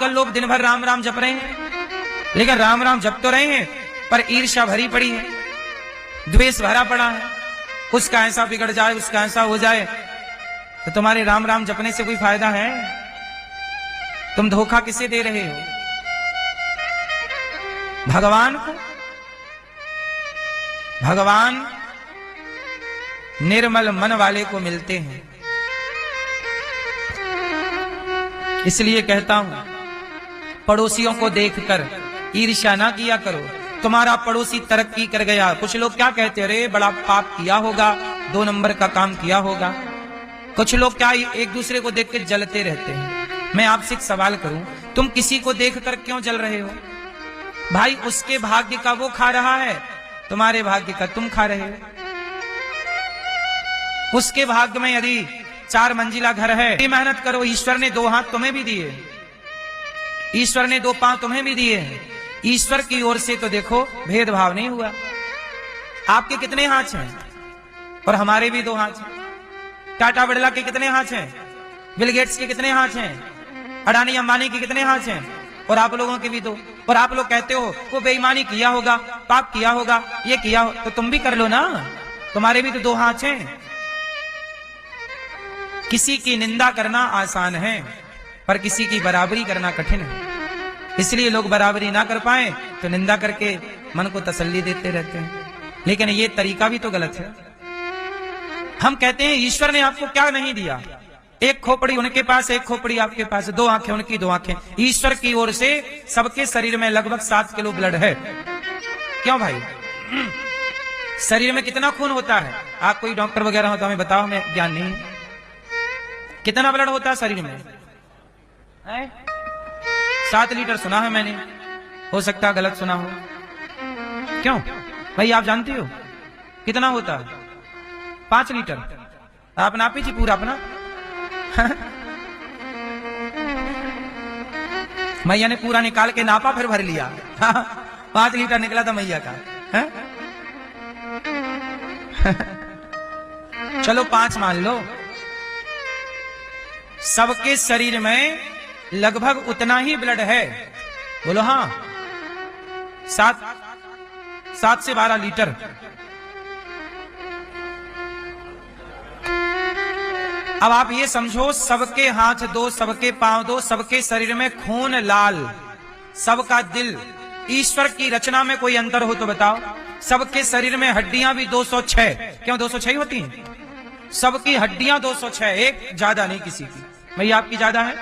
आजकल लोग दिन भर राम राम जप रहे हैं, लेकिन राम राम जप तो रहे हैं पर ईर्ष्या भरी पड़ी है, द्वेष भरा पड़ा है। उसका ऐसा बिगड़ जाए, उसका ऐसा हो जाए, तो तुम्हारे राम राम जपने से कोई फायदा है? तुम धोखा किसे दे रहे हो? भगवान को। भगवान निर्मल मन वाले को मिलते हैं। इसलिए कहता हूं, पड़ोसियों को देखकर ईर्ष्या ना किया करो। तुम्हारा पड़ोसी तरक्की कर गया, कुछ लोग क्या कहते, अरे बड़ा पाप किया होगा, 2 नंबर का काम किया होगा। कुछ लोग क्या एक दूसरे को देख के जलते रहते हैं। मैं आपसे एक सवाल करूं, तुम किसी को देखकर क्यों जल रहे हो? भाई उसके भाग्य का वो खा रहा है, तुम्हारे भाग्य का तुम खा रहे हो। उसके भाग्य में यदि 4 मंजिला घर है, मेहनत करो, ईश्वर ने 2 हाथ तुम्हें भी दिए, ईश्वर ने 2 पांव तुम्हें भी दिए हैं। ईश्वर की ओर से तो देखो भेदभाव नहीं हुआ। आपके कितने हाथ हैं? और हमारे भी 2 हाथ हैं। टाटा बिरला के कितने हाथ हैं? बिल गेट्स के कितने हाथ हैं? अडानी अंबानी के कितने हाथ हैं? और आप लोगों के भी 2। और आप लोग कहते हो वो बेईमानी किया होगा, पाप किया होगा, ये किया हो, तो तुम भी कर लो ना, तुम्हारे भी तो 2 हाथ हैं। किसी की निंदा करना आसान है, पर किसी की बराबरी करना कठिन है। इसलिए लोग बराबरी ना कर पाए तो निंदा करके मन को तसल्ली देते रहते हैं, लेकिन ये तरीका भी तो गलत है। हम कहते हैं ईश्वर ने आपको क्या नहीं दिया? 1 खोपड़ी उनके पास, 1 खोपड़ी आपके पास, 2 आंखें उनकी, 2 आंखें। ईश्वर की ओर से सबके शरीर में लगभग 7 किलो ब्लड है। क्यों भाई? शरीर में कितना खून होता है? आप कोई डॉक्टर वगैरह हो तो हमें बताओ, हमें ज्ञान नहीं है। कितना ब्लड होता है शरीर में? 7 लीटर सुना है मैंने, हो सकता है गलत सुना हो। क्यों भाई, आप जानते हो कितना होता है? 5 लीटर। आप नापी जी पूरा अपना। मैया ने पूरा निकाल के नापा, फिर भर लिया। 5 लीटर निकला था मैया का। चलो 5 मान लो। सबके शरीर में लगभग उतना ही ब्लड है। बोलो हाँ, 7 से 12 लीटर। अब आप ये समझो, सबके हाथ 2, सबके पांव 2, सबके शरीर में खून लाल, सबका दिल। ईश्वर की रचना में कोई अंतर हो तो बताओ? सबके शरीर में हड्डियां भी 206। क्यों 206 होती हैं? सबकी हड्डियां 206, एक ज्यादा नहीं किसी की। भैया आपकी ज्यादा है?